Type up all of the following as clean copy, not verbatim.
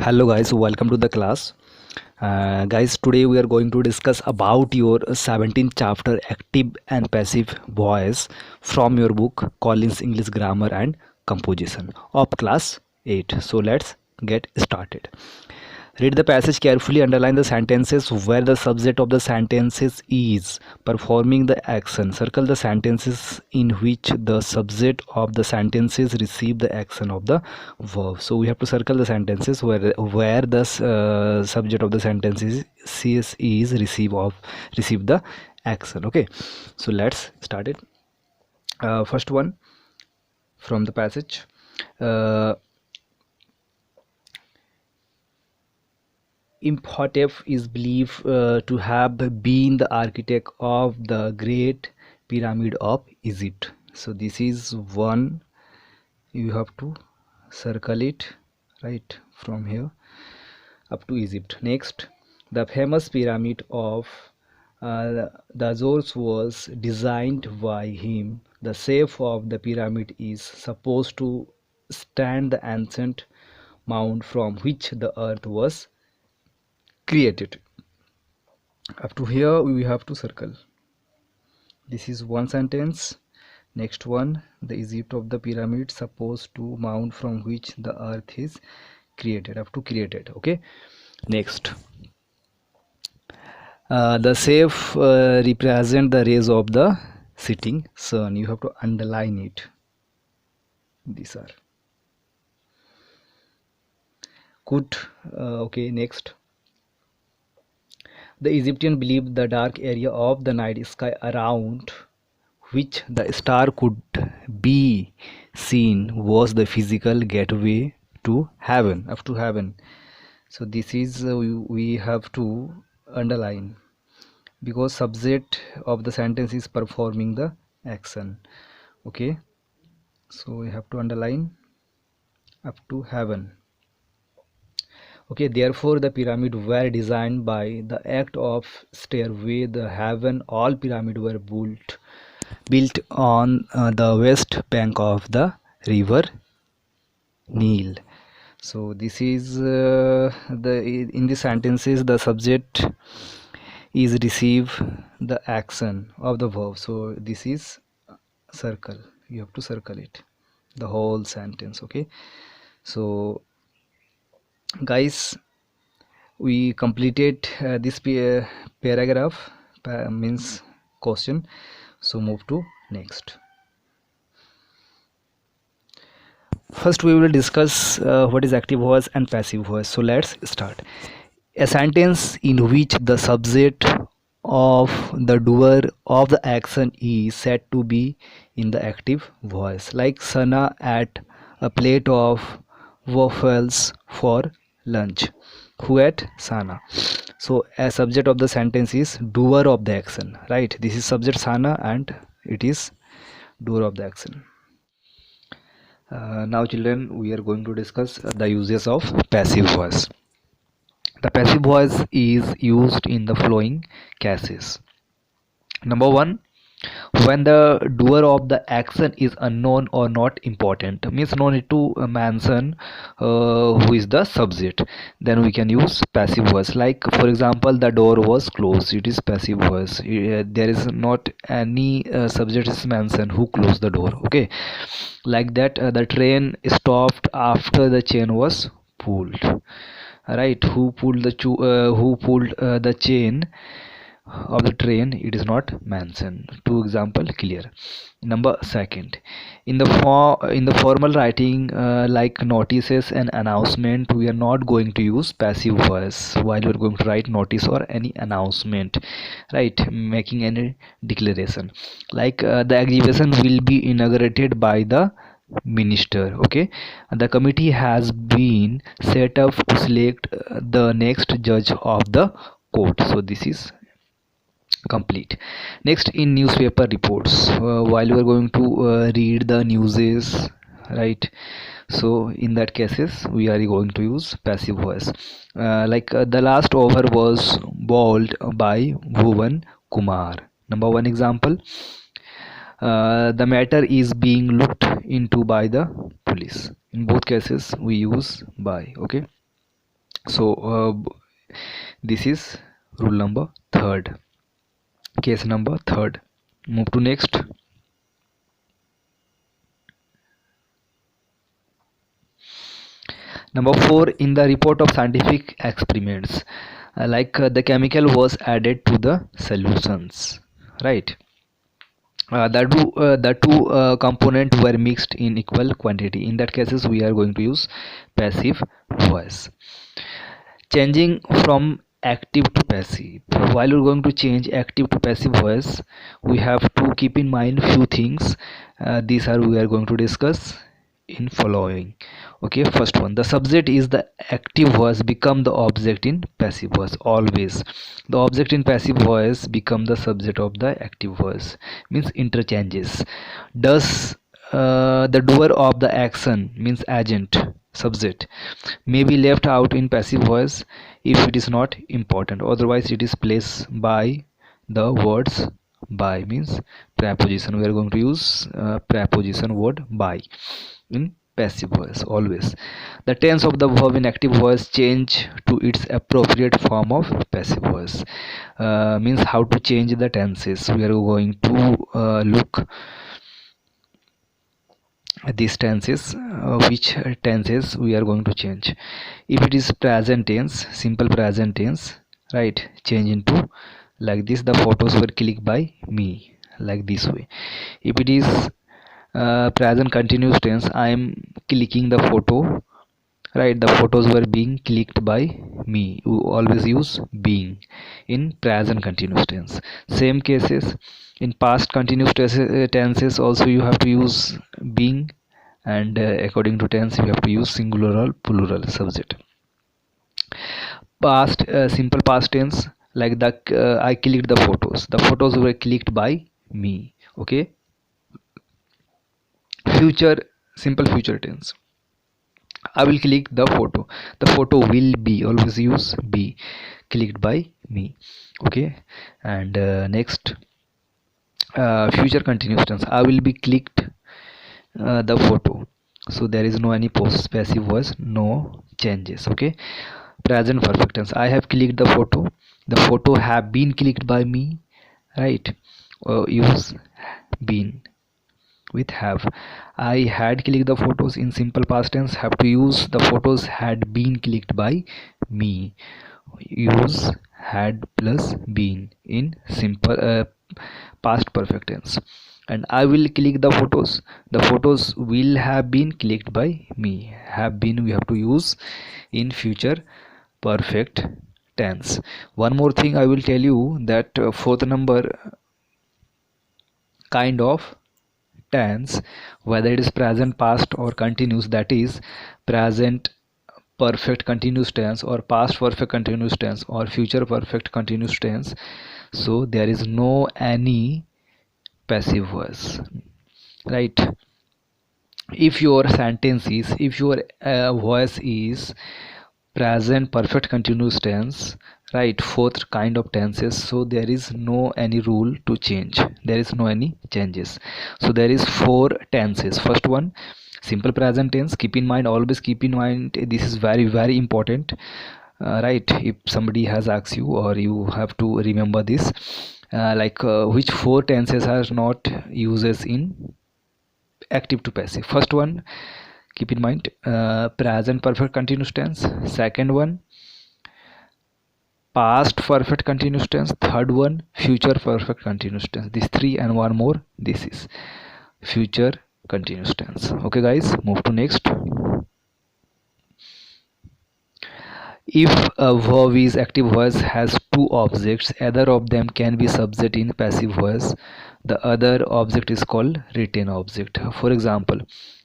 Hello guys, welcome to the class. Guys, today we are going to discuss about your 17th chapter active and passive voice from your book Collins English Grammar and Composition of class 8. So let's get started. Read the passage carefully, underline the sentences where the subject of the sentences is performing the action. Circle the sentences in which the subject of the sentences receive the action of the verb. So we have to circle the sentences where the subject of the sentences is receive the action. Okay, so let's start it. First one from the passage. Imhotep is believed to have been the architect of the Great Pyramid of Egypt. So this is one, you have to circle it right from here up to Egypt. Next, the famous pyramid of the Azores was designed by him. The shape of the pyramid is supposed to stand the ancient mound from which the earth was created. Up to here we have to circle. This is one sentence. Next one, the Egypt of the pyramid supposed to mount from which the earth is created. Up to created. Okay, next, the shape represent the rays of the setting sun. You have to underline it. These are good. Okay, next, the Egyptian believed the dark area of the night sky around which the star could be seen was the physical gateway to heaven. Up to heaven. So this is we have to underline because subject of the sentence is performing the action. Okay, so we have to underline up to heaven. Okay, therefore the pyramid were designed by the act of stairway the heaven. All pyramids were built on the west bank of the river Nile. So this is in the sentences the subject is receive the action of the verb. So this is circle. You have to circle it, the whole sentence. Okay, so guys, we completed this paragraph means question. So move to next. First we will discuss what is active voice and passive voice. So let's start. A sentence in which the subject of the doer of the action is said to be in the active voice, like Sana ate a plate of waffles for lunch. Who ate? Sana. So a subject of the sentence is doer of the action, right? This is subject Sana and it is doer of the action. Now children, we are going to discuss the uses of passive voice. The passive voice is used in the following cases. Number one, when the doer of the action is unknown or not important, means no need to mention who is the subject, then we can use passive voice. Like for example, the door was closed, it is passive voice. There is not any subject is mentioned who closed the door. Okay, like that, the train stopped after the chain was pulled. Right, who pulled the chain of the train, it is not mentioned. Two example clear. Number second, in the formal writing like notices and announcement, we are not going to use passive voice while we are going to write notice or any announcement, right, making any declaration. Like the exhibition will be inaugurated by the minister. Okay, the committee has been set up to select the next judge of the court. So this is complete. Next, in newspaper reports, while we are going to read the newses, right, so in that cases we are going to use passive voice. Like the last over was bowled by Bhuvan Kumar. Number one example, the matter is being looked into by the police. In both cases we use by. Okay, So this is rule number third, case number third. Move to next. Number 4, in the report of scientific experiments, the chemical was added to the solutions, right? The two components were mixed in equal quantity. In that cases, we are going to use passive voice. Changing from active to passive. While we're going to change active to passive voice, we have to keep in mind few things. These are we are going to discuss in following. Okay, first one, the subject is the active voice become the object in passive voice. Always the object in passive voice become the subject of the active voice, means interchanges. Does the doer of the action, means agent, subject, may be left out in passive voice if it is not important, otherwise it is placed by the words by, means preposition. We are going to use preposition word by in passive voice. Always the tense of the verb in active voice change to its appropriate form of passive voice. Means how to change the tenses. We are going to look these tenses, which tenses we are going to change. If it is present tense, simple present tense, right, change into like this, the photos were clicked by me, like this way. If it is present continuous tense, I am clicking the photo, right, the photos were being clicked by me. You always use being in present continuous tense. Same cases in past continuous tenses also you have to use being, and according to tense you have to use singular or plural subject. Past simple past tense, like the I clicked the photos were clicked by me. Okay. Future, simple future tense, I will click the photo will be, always use be, clicked by me. Okay. And next, future continuous tense, I will be clicked the photo, so there is no any post passive voice, no changes. Okay. Present perfect tense, I have clicked the photo have been clicked by me, right. Use been with have. I had clicked the photos in simple past tense, have to use the photos had been clicked by me. Use had plus been in simple past perfect tense. And I will click the photos will have been clicked by me. Have been we have to use in future perfect tense. One more thing I will tell you, that fourth number kind of tense, whether it is present past or continuous, that is present perfect continuous tense or past perfect continuous tense or future perfect continuous tense, so there is no any passive voice, right. If your sentence is, if your voice is present perfect continuous tense, right, fourth kind of tenses, so there is no any rule to change, there is no any changes. So there is four tenses. First one, simple present tense. Keep in mind, always keep in mind, this is very very important, right. If somebody has asked you, or you have to remember this, which four tenses are not uses in active to passive. First one, keep in mind, present perfect continuous tense. Second one, past perfect continuous tense. Third one, future perfect continuous tense. These three and one more, this is future continuous tense. Okay guys, move to next. If a verb is active voice has two objects, either of them can be subject in passive voice. The other object is called written object. For example,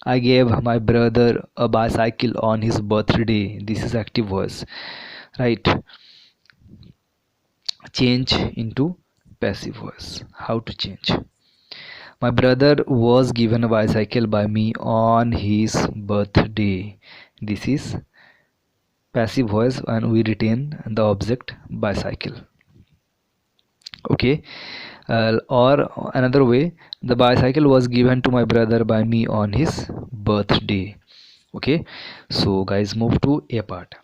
I gave my brother a bicycle on his birthday. This is active voice, right. Change into passive voice. How to change? My brother was given a bicycle by me on his birthday. This is passive voice, and we retain the object bicycle. Okay. Or another way, the bicycle was given to my brother by me on his birthday. Okay. So guys, move to a part.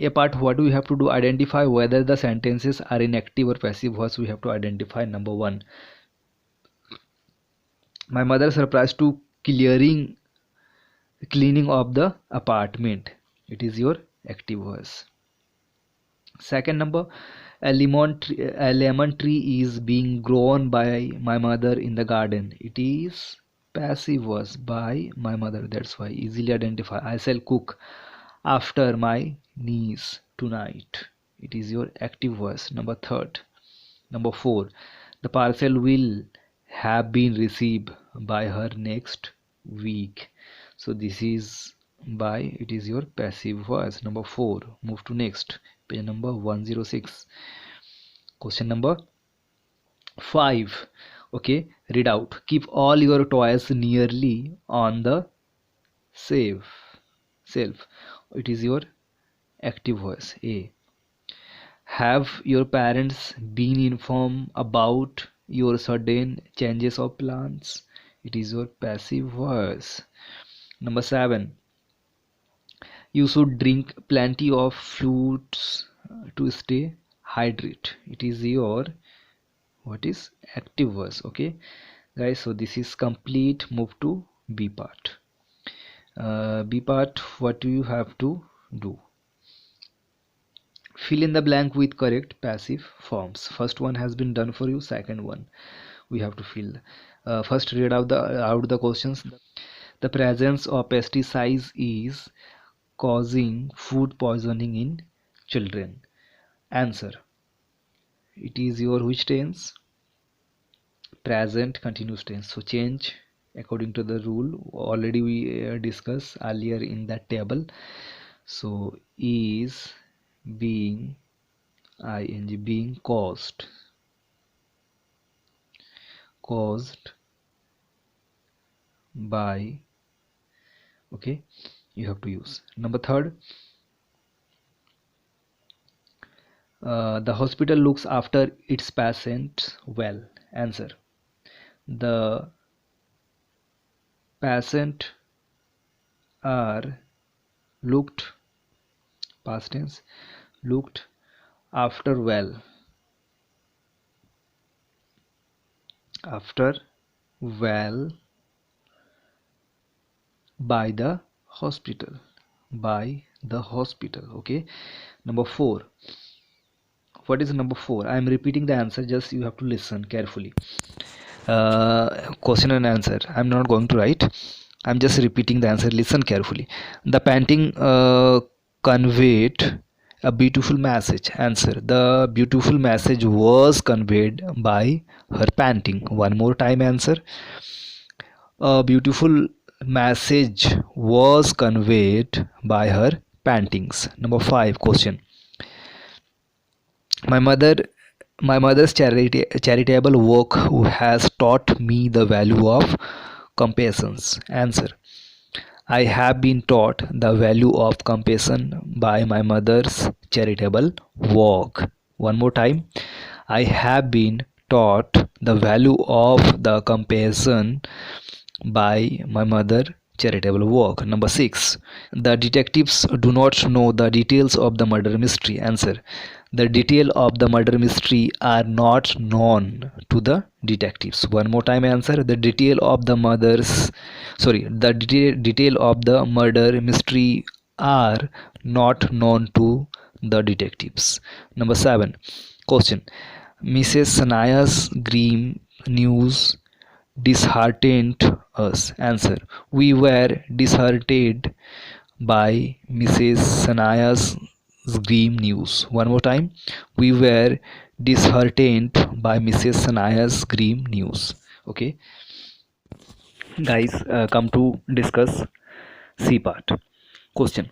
A part, what we have to do, identify whether the sentences are in active or passive voice. We have to identify. Number one, my mother surprised to cleaning of the apartment. It is your active voice. Second number, a lemon tree is being grown by my mother in the garden. It is passive voice, by my mother. That's why easily identify. I shall cook after my niece tonight. It is your active voice. Number four, the parcel will have been received by her next week. So this is by, it is your passive voice. Number four. Move to next page, number 106. Question number 5. Okay, read out. Keep all your toys nearly on the shelf. It is your active voice. A. Have your parents been informed about your sudden changes of plans? It is your passive voice. Number 7. You should drink plenty of fluids to stay hydrated. It is your, what is, active voice. Okay guys, so this is complete. Move to B part. B part, what do you have to do? Fill in the blank with correct passive forms. First one has been done for you. Second one we have to fill. First, read out the questions. The presence of pesticides is causing food poisoning in children. Answer. It is your which tense? Present continuous tense. So change according to the rule. Already we discussed earlier in that table. So is being ing, being caused by. Okay, you have to use. Number 3, the hospital looks after its patients well. Answer. The patient are looked, past tense, looked after well by the hospital. Okay. Number 4. What is number 4? I am repeating the answer, just you have to listen carefully. Question and answer, I am not going to write, I am just repeating the answer. Listen carefully. The painting conveyed a beautiful message. Answer. The beautiful message was conveyed by her painting. One more time. Answer. A beautiful message was conveyed by her paintings. Number 5. Question. My mother's charitable work has taught me the value of compassion. Answer. I have been taught the value of compassion by my mother's charitable work. One more time. I have been taught the value of the compassion by my mother's charitable work. Number 6. The detectives do not know the details of the murder mystery. Answer. The detail of the murder mystery are not known to the detectives. One more time. Answer. The detail of the detail of the murder mystery are not known to the detectives. Number 7. Question. Mrs. Sanaya's grim news disheartened us. Answer. We were disheartened by Mrs. Sanaya's grim news. One more time. We were disheartened by Mrs. Sanaya's grim news. Okay guys, come to discuss C part. Question.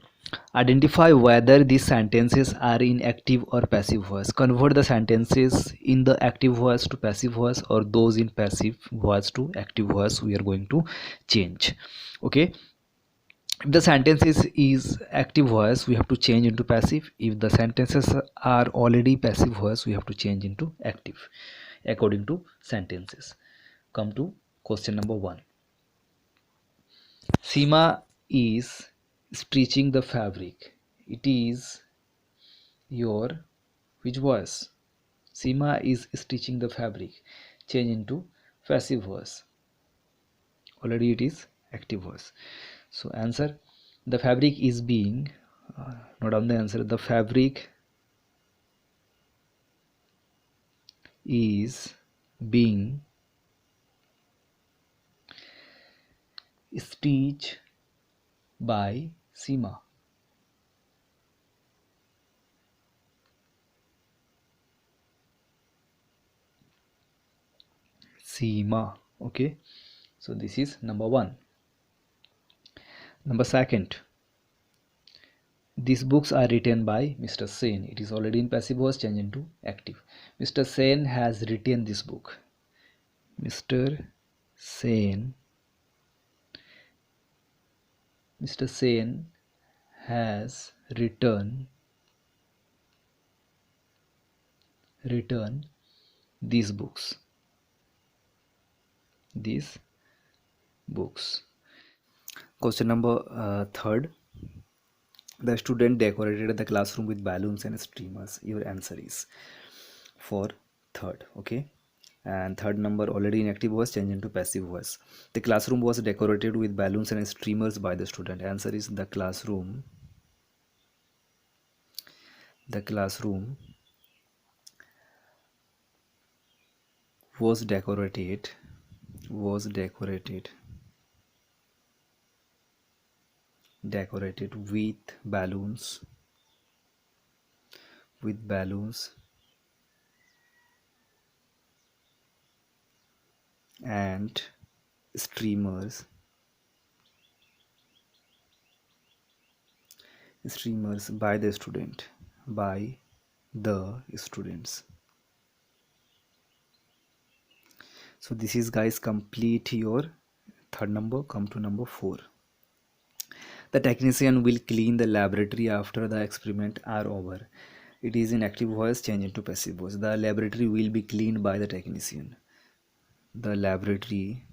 Identify whether these sentences are in active or passive voice. Convert the sentences in the active voice to passive voice, or those in passive voice to active voice. We are going to change. Okay. If the sentences is active voice, we have to change into passive. If the sentences are already passive voice, we have to change into active according to sentences. Come to question number 1. Seema is stitching the fabric. It is your which voice? Seema is stitching the fabric. Change into passive voice. Already it is active voice. So answer, the fabric is being, note down the answer, the fabric is being stitched by Seema. Seema. Okay, so this is number one. Number second, these books are written by Mr. Sen. It is already in passive voice, change into active. Mr. Sen has written this book. Mr. Sen. Mr. Sen has written these books. These books. Question number third. The student decorated the classroom with balloons and streamers. Your answer is for third. Okay, and third number already in active voice, change into passive voice. The classroom was decorated with balloons and streamers by the student. Answer is the classroom was decorated with balloons and streamers by the students. So this is, guys, complete your third number. Come to number 4. The technician will clean the laboratory after the experiment are over. It is in active voice, change into passive voice. The laboratory will be cleaned by the technician. The laboratory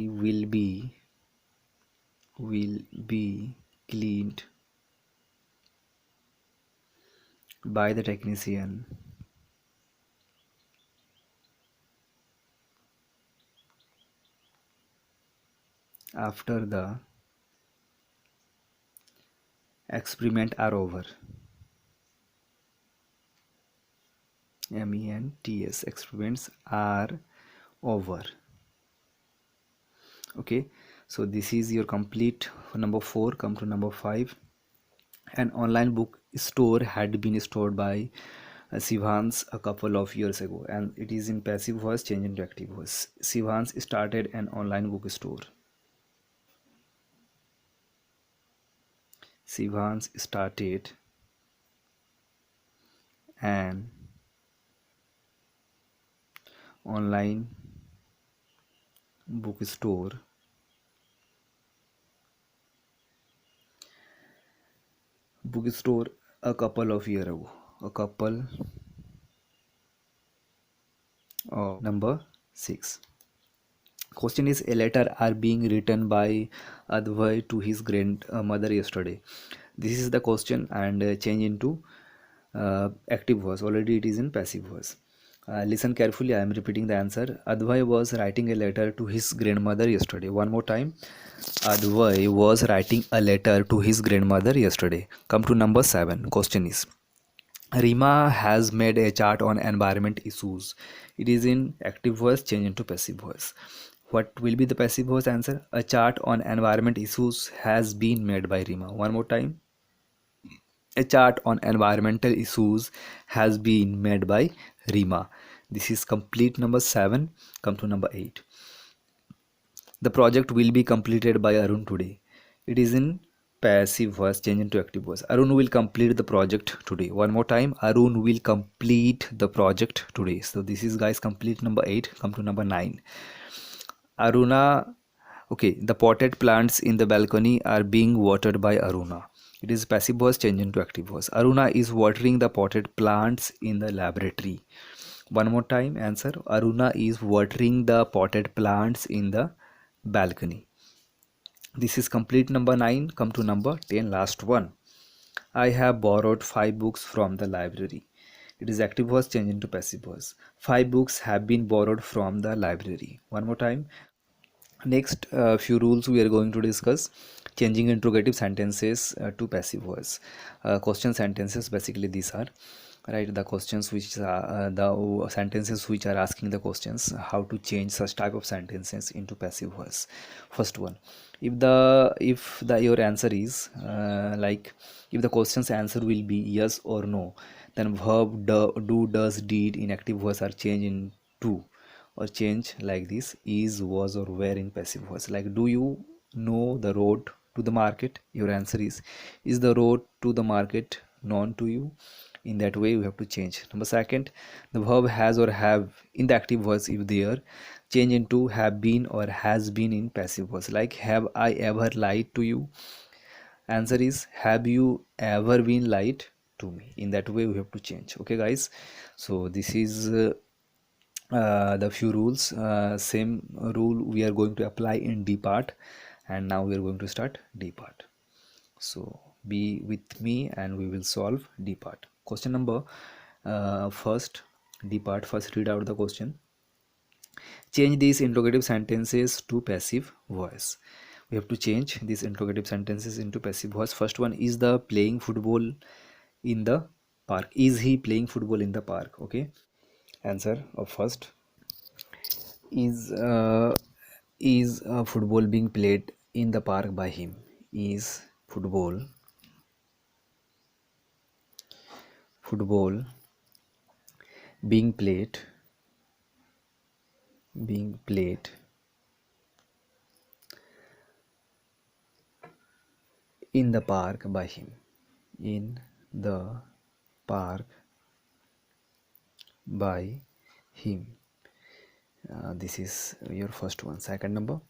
will be cleaned by the technician after the experiment are over. MENTS, experiments are over. Okay, so this is your complete number 4. Come to number 5. An online book store had been stored by Sivans a couple of years ago, and it is in passive voice, change into active voice. Sivans started an online bookstore. Sivans started an online bookstore a couple of years ago. Number 6. Question is, a letter are being written by Advai to his grandmother yesterday. This is the question, and change into active voice. Already it is in passive voice. Listen carefully, I am repeating the answer. Advai was writing a letter to his grandmother yesterday. One more time. Advai was writing a letter to his grandmother yesterday. Come to number 7. Question is, Rima has made a chart on environment issues. It is in active voice, change into passive voice. What will be the passive voice answer? A chart on environment issues has been made by Rima. One more time. A chart on environmental issues has been made by Rima. This is complete number 7. Come to number 8. The project will be completed by Arun today. It is in passive voice, change into active voice. Arun will complete the project today. One more time. Arun will complete the project today. So this is, guys, complete number 8. Come to number 9. Aruna. Okay, the potted plants in the balcony are being watered by Aruna. It is passive voice, change into active voice. Aruna is watering the potted plants in the laboratory. One more time, answer. Aruna is watering the potted plants in the balcony. This is complete number 9. Come to number 10, last one. I have borrowed 5 books from the library. It is active voice changed into passive voice. 5 books have been borrowed from the library. One more time. Next few rules we are going to discuss: changing interrogative sentences to passive voice. Question sentences, basically these are right, the questions which the sentences which are asking the questions how to change such type of sentences into passive voice. First one, if the your answer is like, if the question's answer will be yes or no, then verb do, does, did in active voice are changed into, or change like this: is, was, or were in passive voice. Like, do you know the road to the market? Your answer is the road to the market known to you? In that way we have to change. Number second, the verb has or have in the active voice, if there, change into have been or has been in passive voice. Like, have I ever lied to you? Answer is, have you ever been lied to me? In that way we have to change. Okay guys, so this is the few rules. Same rule we are going to apply in D part, and now we are going to start D part. So be with me and we will solve D part. Question number first, D part. First read out the question. Change these interrogative sentences to passive voice. We have to change these interrogative sentences into passive voice. First one, is the playing football in the park? Is he playing football in the park? Okay, answer of first is football being played in the park by him? Is football being played in the park by him? In the park by him. This is your first one. Second number,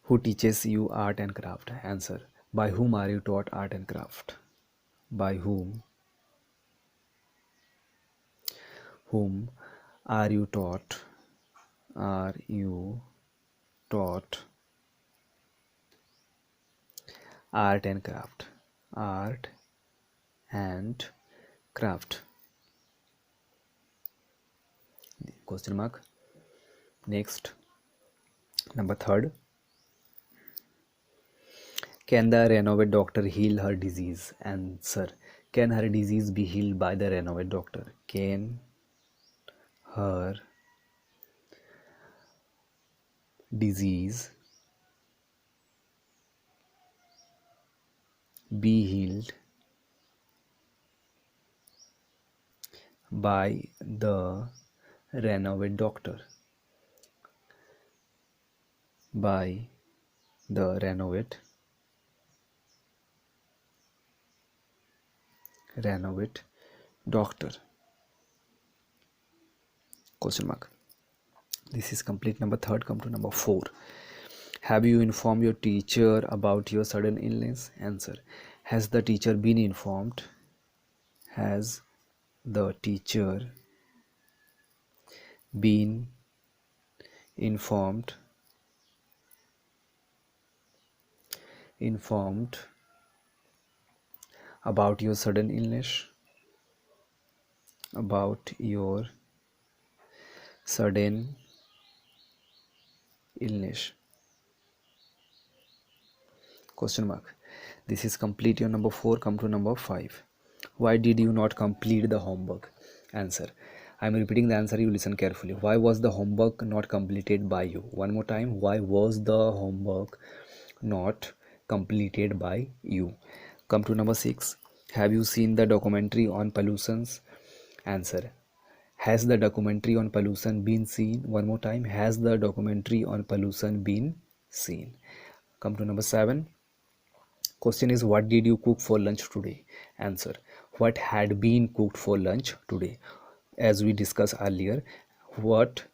who teaches you art and craft? Answer, by whom are you taught art and craft? By whom are you taught art and craft? Art and craft. Question mark. Next, number third, can the Renovate doctor heal her disease? Answer, can her disease be healed by the Renovate doctor? Can her disease be healed by the Renovate doctor? By the Renovate doctor. Question mark. This is complete number third. Come to number 4. Have you informed your teacher about your sudden illness? Answer, has the teacher been informed? Has the teacher been informed about your sudden illness? About your sudden illness. Question mark. This is complete your number 4. Come to number 5. Why did you not complete the homework? Answer, I am repeating the answer, you listen carefully. Why was the homework not completed by you? One more time. Why was the homework not completed by you? Come to number 6. Have you seen the documentary on pollutions? Answer, has the documentary on pollution been seen? One more time. Has the documentary on pollution been seen? Come to number 7. Question is, what did you cook for lunch today? Answer, what had been cooked for lunch today? As we discussed earlier, what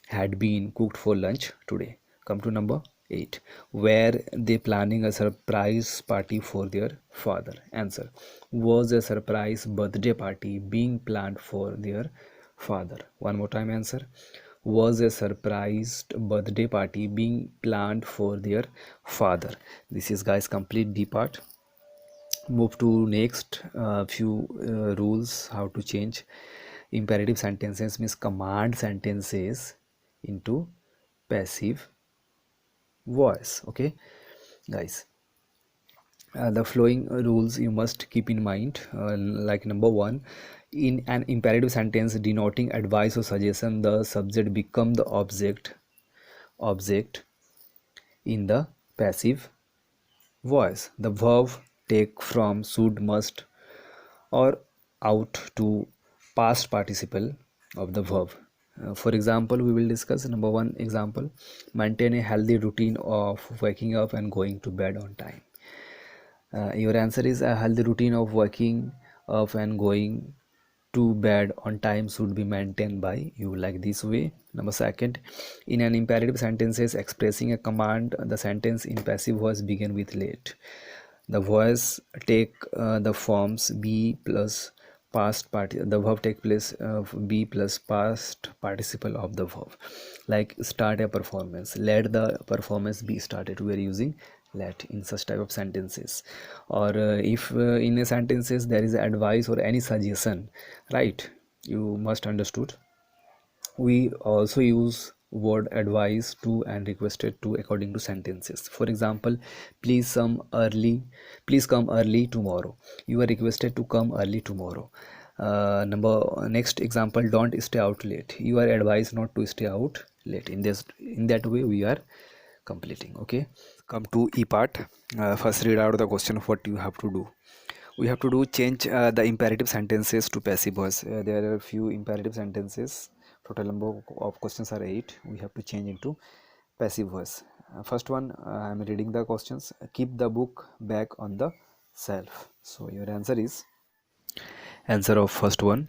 had been cooked for lunch today? Come to number 8. Were they planning a surprise party for their father? Answer, was a surprise birthday party being planned for their father? One more time. Answer, was a surprised birthday party being planned for their father. This is guys complete D part. Move to next few rules how to change imperative sentences means command sentences into passive voice. Okay guys, the following rules you must keep in mind, like number one, in an imperative sentence denoting advice or suggestion, the subject become the object in the passive voice. The verb take, from, should, must, or out to past participle of the verb. For example, we will discuss number one example: maintain a healthy routine of waking up and going to bed on time. Your answer is a healthy routine of waking up and going to bed on time should be maintained by you, like this way. Number second, in an imperative sentences expressing a command, the sentence in passive voice begin with let. The voice take the forms be plus past part, the verb take place of be plus past participle of the verb, like start a performance, let the performance be started. We are using let in such type of sentences. Or if in a sentences there is advice or any suggestion, right, you must understood, we also use word advice to and requested to according to sentences. For example, please come early tomorrow. You are requested to come early tomorrow. Next example, don't stay out late. You are advised not to stay out late. In that way we are completing. Okay, come to E part. First read out the question of what you have to do. We have to do change the imperative sentences to passive voice. There are a few imperative sentences. Total number of questions are 8. We have to change into passive voice. First one, I am reading the questions. Keep the book back on the shelf. So your answer is, answer of first one,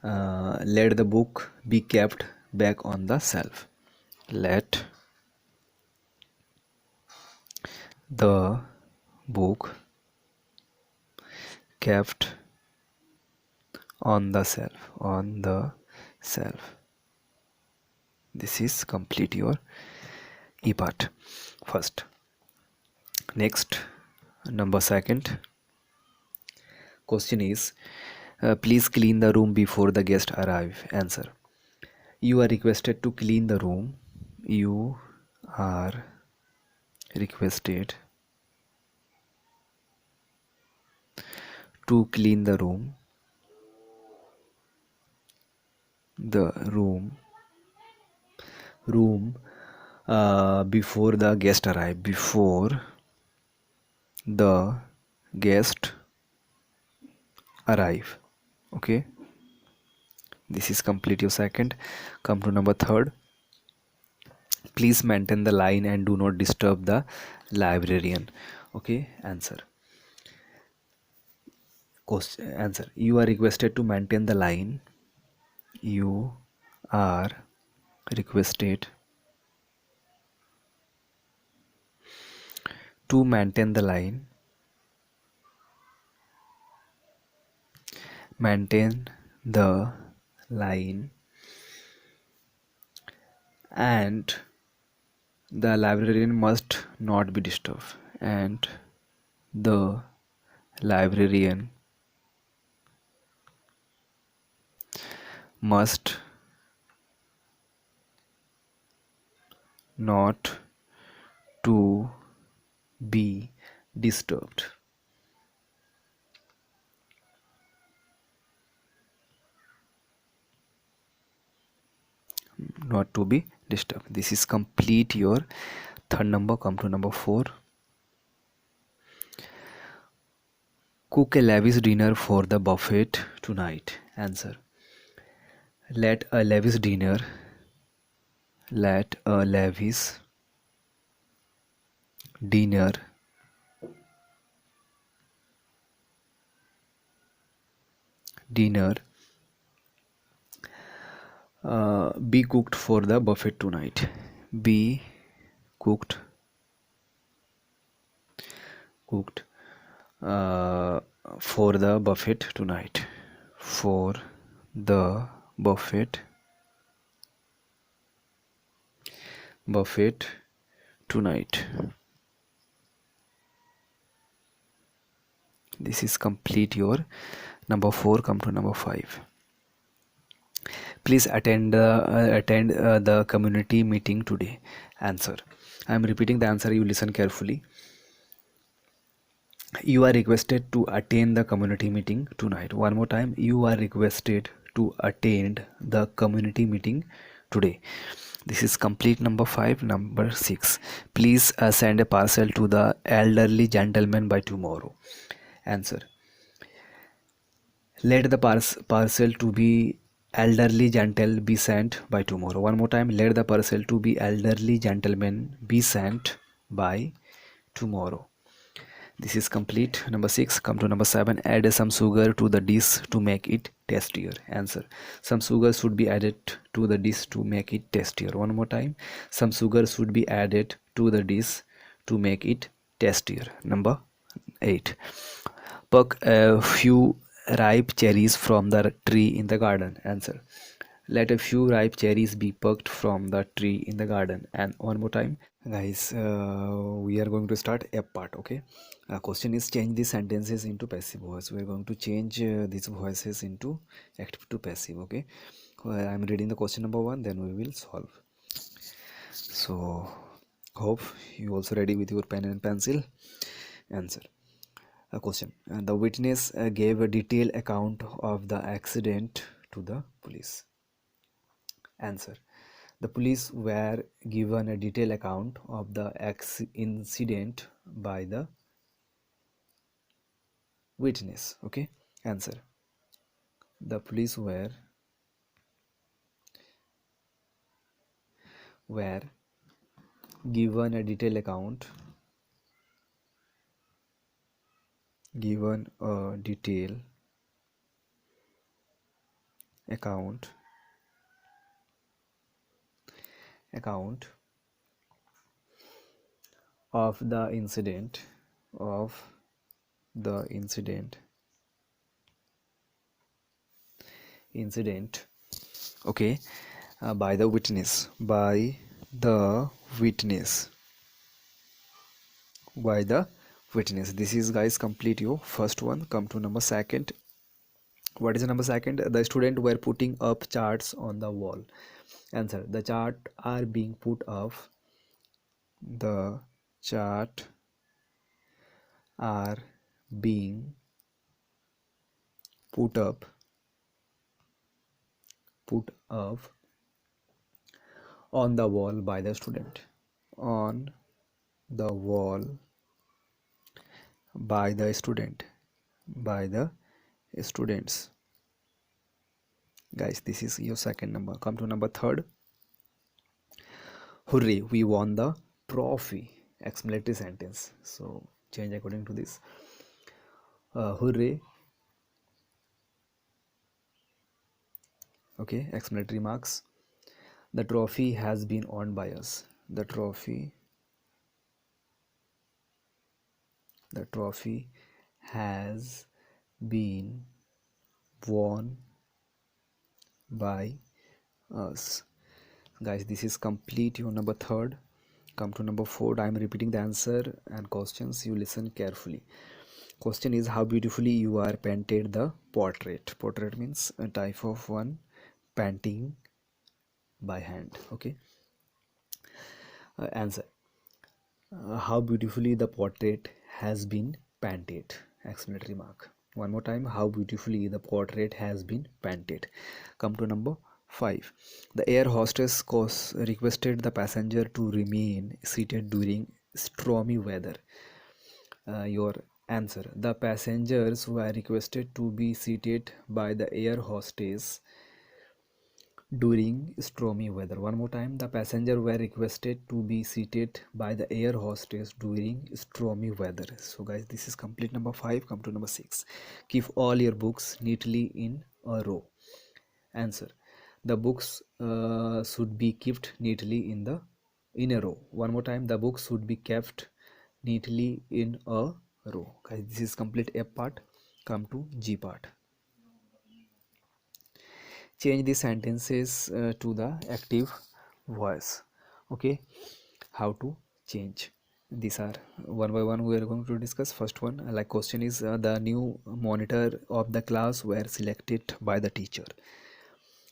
let the book be kept back on the shelf. Let the book kept on the shelf. This is complete your E part first. Next, number second question is, please clean the room before the guest arrive. Answer, you are requested to clean the room. You are requested to clean the room before the guest arrive. Before the guest arrive. Okay, this is complete your second. Come to number third, please maintain the line and do not disturb the librarian. Okay, answer, you are requested to maintain the line. You are requested to maintain the line, and the librarian must not be disturbed, and the librarian must not to be disturbed. Not to be disturbed. This is complete your third number. Come to number 4. Cook a lavish dinner for the buffet tonight. Answer, let a lavish dinner be cooked for the buffet tonight. Be cooked for the buffet tonight. For the buffet buffet tonight. This is complete your number 4. Come to number 5. Please attend the community meeting today. Answer. I am repeating the answer. You listen carefully. You are requested to attend the community meeting tonight. One more time. You are requested to attend the community meeting today. This is complete number 5. Number 6. Please send a parcel to the elderly gentleman by tomorrow. Answer. Let the parcel to be elderly gentle be sent by tomorrow. One more time. Let the parcel to be elderly gentleman be sent by tomorrow. This is complete. Number 6. Come to number 7. Add some sugar to the dish to make it tastier. Answer. Some sugar should be added to the dish to make it tastier. One more time. Some sugar should be added to the dish to make it tastier. Number 8. Pluck a few ripe cherries from the tree in the garden. Answer. Let a few ripe cherries be plucked from the tree in the garden. And one more time, guys, we are going to start a part. Okay, question is change these sentences into passive voice. We are going to change these voices into active to passive. Okay, I am reading the question number 1, then we will solve. So hope you also ready with your pen and pencil. Answer. Question. The witness gave a detailed account of the accident to the police. Answer. The police were given a detailed account of the incident by the witness. Okay. Answer. The police were given a detailed account of the incident okay, by the witness This is, guys, complete your first one. Come to number 2. What is the number 2? The students were putting up charts on the wall. Answer. The chart are being put up. The chart are being put up on the wall by the student. On the wall by the students. Guys, this is your second number. Come to number 3. Hooray, we won the trophy. Explanatory sentence. So change according to this. Hooray. Okay, explanatory marks. The trophy has been won by us. The trophy has been won by us. Guys, this is complete your number 3. Come to number 4. I am repeating the answer and questions. You listen carefully. Question is, how beautifully you are painted the portrait. Portrait means a type of one painting by hand. Okay. Answer. How beautifully the portrait has been painted. Explanatory mark. One more time. How beautifully the portrait has been painted. Come to number 5. The air hostess requested the passenger to remain seated during stormy weather. Your answer. The passengers were requested to be seated by the air hostess during stormy weather. One more time. The passengers were requested to be seated by the air hostess during stormy weather. So guys, this is complete number 5. Come to number 6. Keep all your books neatly in a row. Answer. The books should be kept neatly in a row. One more time. The books should be kept neatly in a row. Guys, this is complete A part. Come to G part. Change the sentences to the active voice. Okay, how to change? These are one by one we are going to discuss. First one, like question is, the new monitor of the class were selected by the teacher.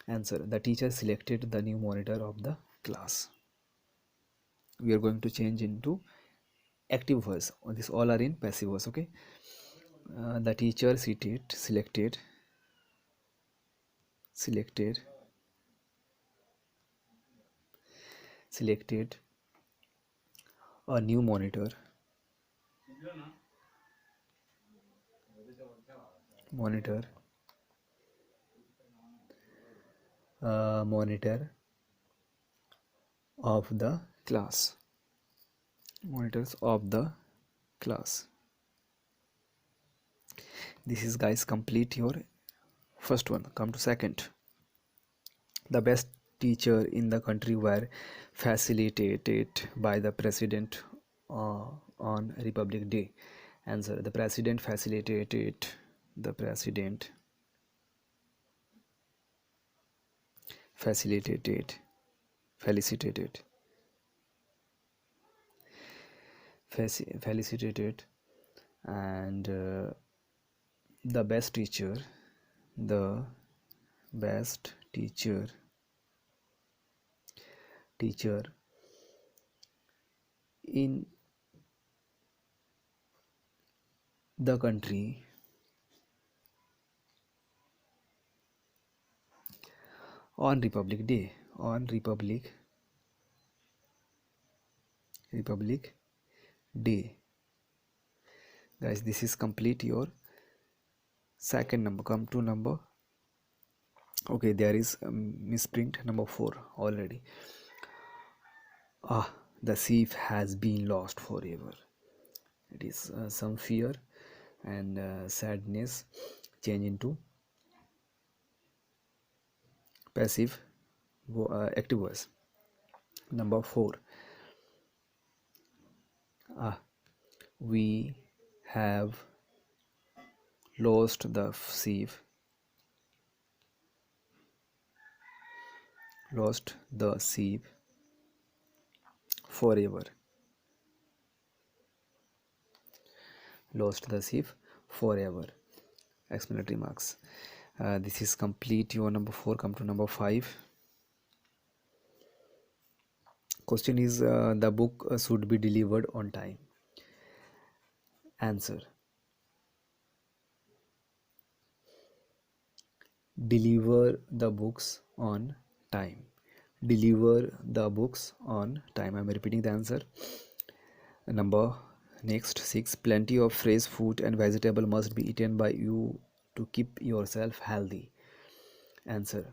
Answer, the teacher selected the new monitor of the class. We are going to change into active voice. This all are in passive voice. Okay, the teacher selected a new monitor of the class. Monitors of the class. This is, guys, complete your first one. Come to second. The best teacher in the country were facilitated by the president on Republic Day. Answer, the president the president facilitated felicitated felicitated and the best teacher in the country on Republic Day. Guys, this is complete your second number. Come to number, okay, there is misprint number 4 already. The thief has been lost forever. It is some fear and sadness change into passive active voice. Number 4, we have lost the thief forever. Lost the thief forever. Explanatory marks. This is complete your number 4. Come to number 5. Question is, the book should be delivered on time. Answer, deliver the books on time. Deliver the books on time. I am repeating the answer. Number next 6, plenty of fresh food and vegetable must be eaten by you to keep yourself healthy. Answer,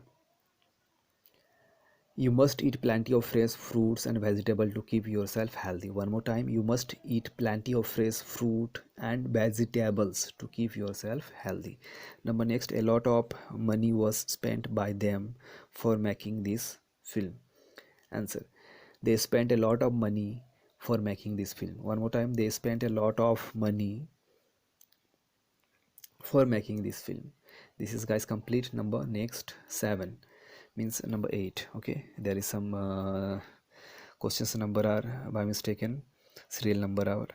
you must eat plenty of fresh fruits and vegetable to keep yourself healthy. One more time, you must eat plenty of fresh fruit and vegetables to keep yourself healthy. Number next, a lot of money was spent by them for making this film. Answer, they spent a lot of money for making this film. One more time, they spent a lot of money for making this film. This is, guys, complete. Number next 7 means number 8. Okay, there is some questions number are by mistaken, serial number are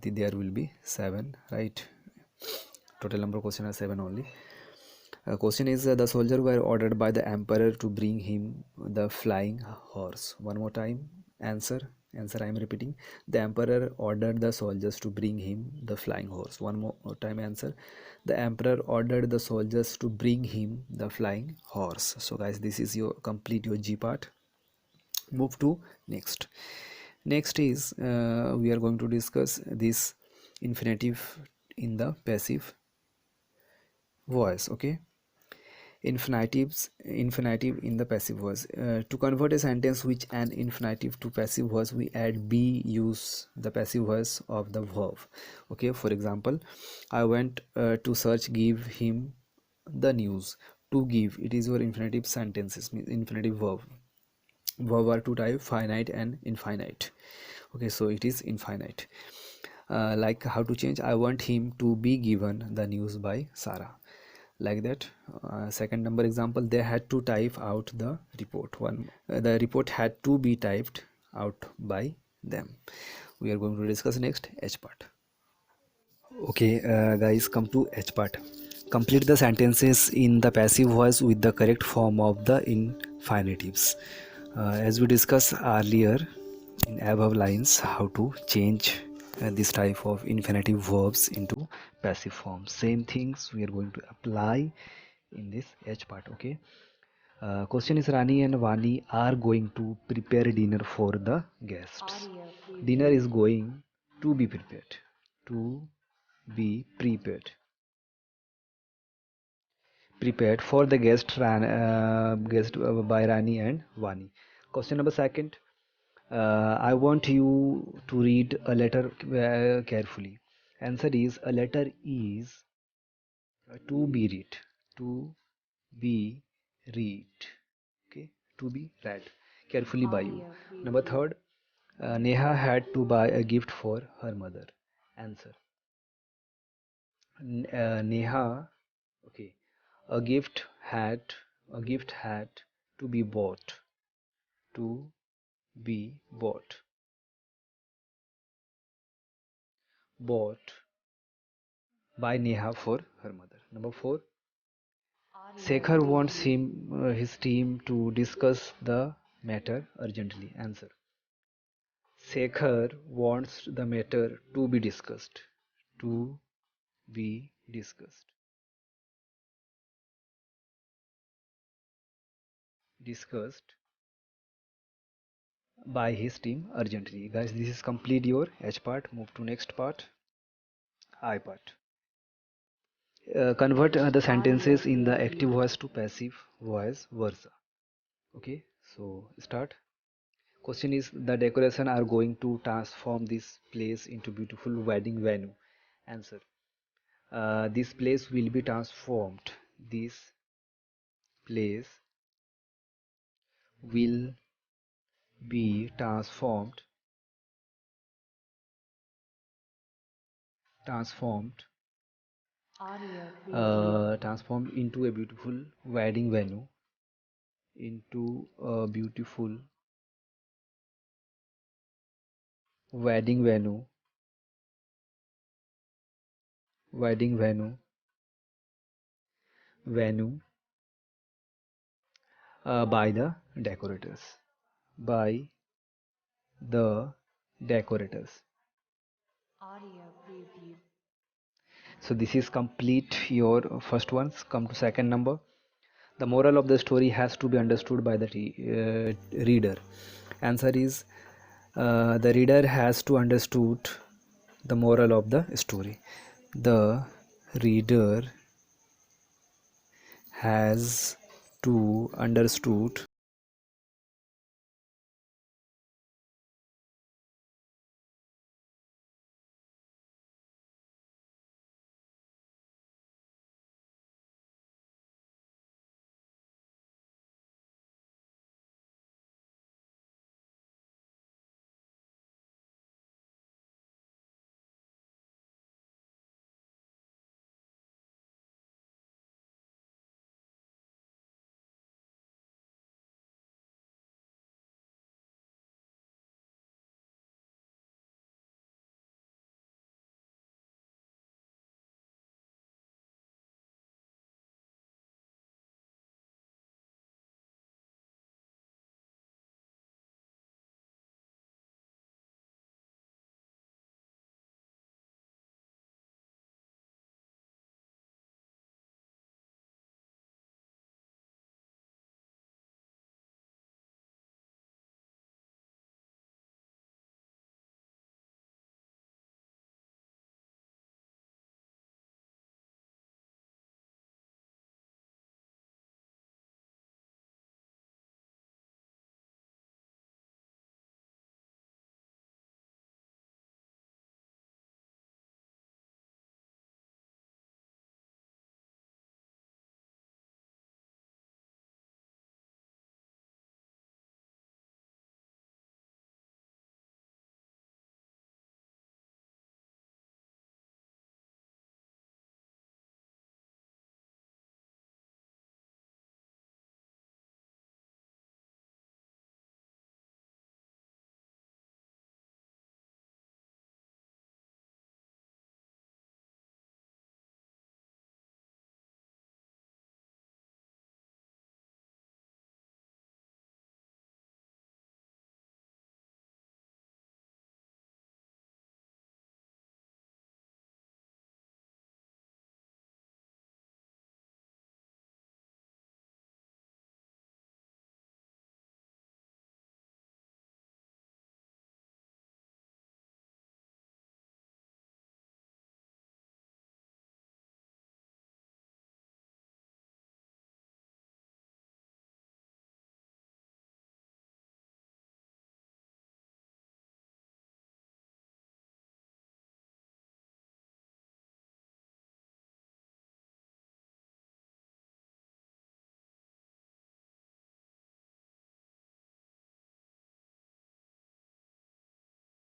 there will be 7, right? Total number of question are 7 only. Question is, the soldier were ordered by the emperor to bring him the flying horse. One more time, answer I am repeating, the emperor ordered the soldiers to bring him the flying horse. One more time, answer, the emperor ordered the soldiers to bring him the flying horse. So, guys, this is your complete your G part. Move to next is we are going to discuss this infinitive in the passive voice. Okay, infinitive in the passive voice. To convert a sentence which an infinitive to passive voice, we add be, use the passive voice of the verb. Okay, for example, I went to search, give him the news. To give, it is your infinitive sentences, means infinitive verb are two type, finite and infinite. Okay, so it is infinite. Like how to change, I want him to be given the news by Sarah, like that. Second number example, they had to type out the report. The report had to be typed out by them. We are going to discuss next H part. Okay, guys, come to H part. Complete the sentences in the passive voice with the correct form of the infinitives. As we discussed earlier in above lines, how to change this type of infinitive verbs into passive form. Same things we are going to apply in this H part. Okay. Question is Rani and Vani are going to prepare dinner for the guests. Dinner is going to be prepared. To be prepared for the guest by Rani and Vani. Question number second. I want you to read a letter carefully. Answer is a letter is to be read. To be read. Okay, to be read carefully by you. Number third. Neha had to buy a gift for her mother. Answer. Neha, okay. A gift had to be bought. To be bought by Neha for her mother. Number four. Sekhar wants his team to discuss the matter urgently. Answer. Sekhar wants the matter to be discussed. To be discussed. Discussed by his team urgently. Guys, this is complete your H part. Move to next part, I part. Convert the sentences in the active voice to passive voice versa. Okay, so start. Question is the decoration are going to transform this place into beautiful wedding venue. Answer. This place will be transformed. This place will be transformed transformed into a beautiful wedding venue into a beautiful wedding venue wedding venue by the decorators by the decorators. So this is complete your first ones. Come to second number. The moral of the story has to be understood by the reader. Answer is the reader has to understood the moral of the story. The reader has to understood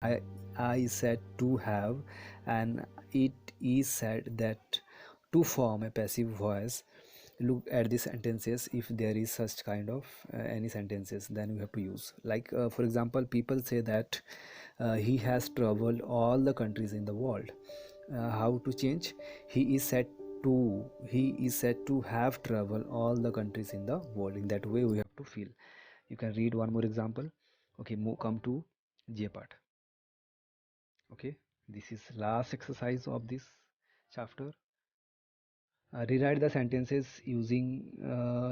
I said to have, and it is said that to form a passive voice. Look at the sentences. If there is such kind of any sentences, then we have to use, like for example, people say that he has traveled all the countries in the world. How to change? He is said to have traveled all the countries in the world. In that way we have to feel. You can read one more example. Okay, come to J part. Okay, this is last exercise of this chapter. Rewrite the sentences using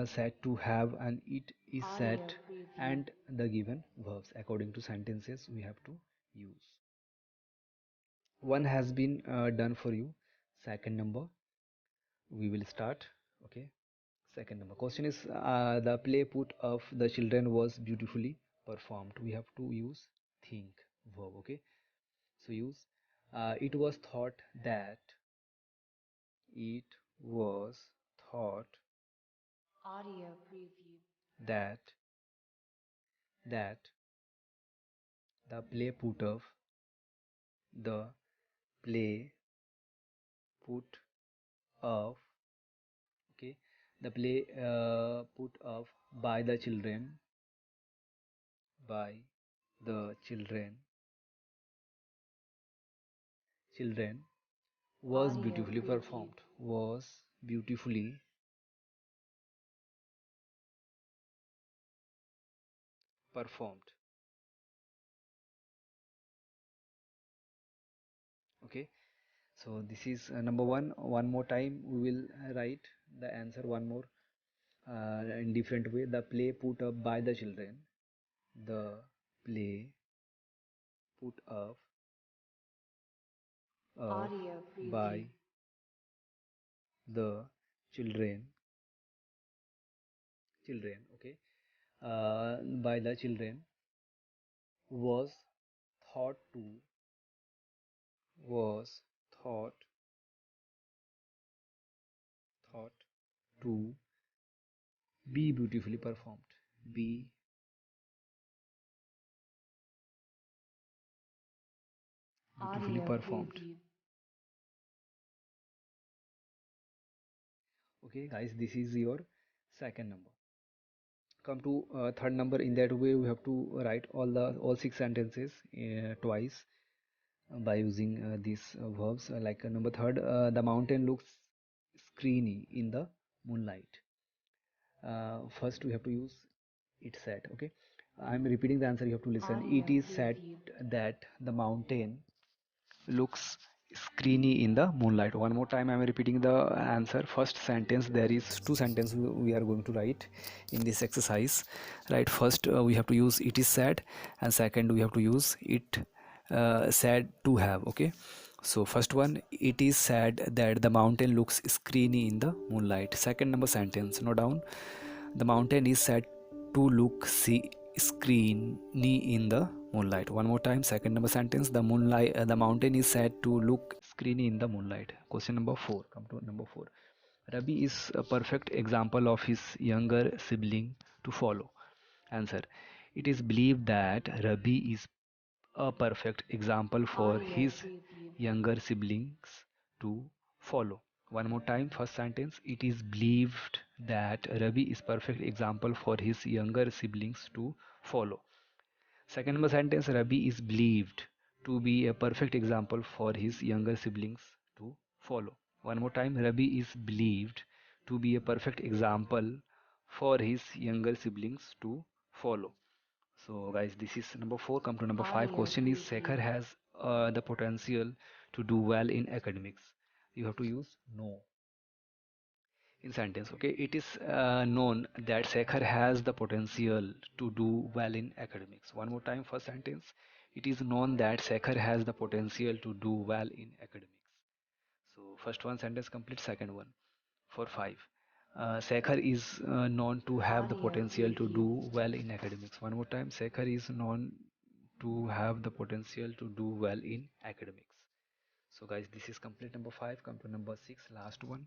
said to have and it is said and the given verbs according to sentences we have to use. One has been done for you. Second number we will start. Okay, second number question is the play put of the children was beautifully performed. We have to use think verb. Okay, so use it was thought that it was thought that that the play put of the play put of okay the play put of by the children was beautifully performed. Was beautifully performed. Okay, so this is number one. One more time we will write the answer one more in different way. The play put up by the children. The play put up by the children. Okay, by the children was thought to was thought thought to be beautifully performed. Be beautifully performed. Okay, guys, this is your second number. Come to third number. In that way, we have to write all six sentences twice by using these verbs. Like number third, the mountain looks screeny in the moonlight. First, we have to use it said. Okay, I'm repeating the answer. You have to listen. It is said that the mountain looks screeny in the moonlight. One more time I'm repeating the answer. First sentence, there is two sentences we are going to write in this exercise. Right, first we have to use it is said, and second we have to use it said to have. Okay, so first one, it is said that the mountain looks screeny in the moonlight. Second number sentence, note down, the mountain is said to look screeny in the moonlight. One more time, second number sentence, the mountain is said to look screeny in the moonlight. Question number 4. Come to number 4. Rabi is a perfect example of his younger sibling to follow. Answer. It is believed that Rabi is a perfect example for his younger siblings to follow. One more time, first sentence. It is believed that Rabi is perfect example for his younger siblings to follow. Second number sentence, Rabi is believed to be a perfect example for his younger siblings to follow. One more time, Rabi is believed to be a perfect example for his younger siblings to follow. So guys, this is number 4. Come to number 5. Question is, Sekhar has the potential to do well in academics. You have to use no in sentence. Okay, it is known that Sekhar has the potential to do well in academics. One more time, first sentence. It is known that Sekhar has the potential to do well in academics. So first one sentence complete, second one for 5. Sekhar is known to have the potential to do well in academics. One more time, Sekhar is known to have the potential to do well in academics. So guys, this is complete number 5. Come to number 6, last one.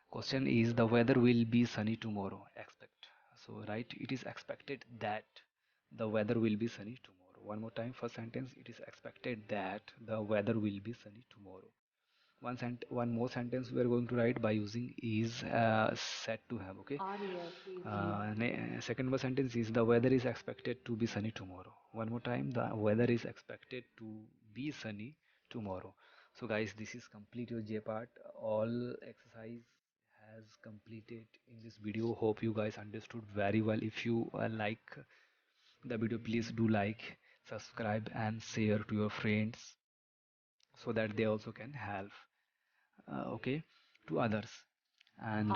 Question is, the weather will be sunny tomorrow. Expect. So right, it is expected that the weather will be sunny tomorrow. One more time, first sentence, it is expected that the weather will be sunny tomorrow. One more sentence we are going to write by using is said to have. Okay. Second sentence is the weather is expected to be sunny tomorrow. One more time, the weather is expected to be sunny tomorrow. So guys, this is complete your J part. All exercise has completed in this video. Hope you guys understood very well. If you like the video, please do like, subscribe and share to your friends so that they also can help okay, to others. And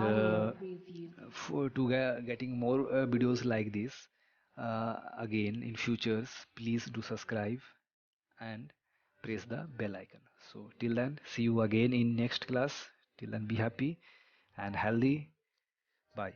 for to getting more videos like this again in futures, please do subscribe and press the bell icon. So till then, see you again in next class. Till then, be happy and healthy. Bye.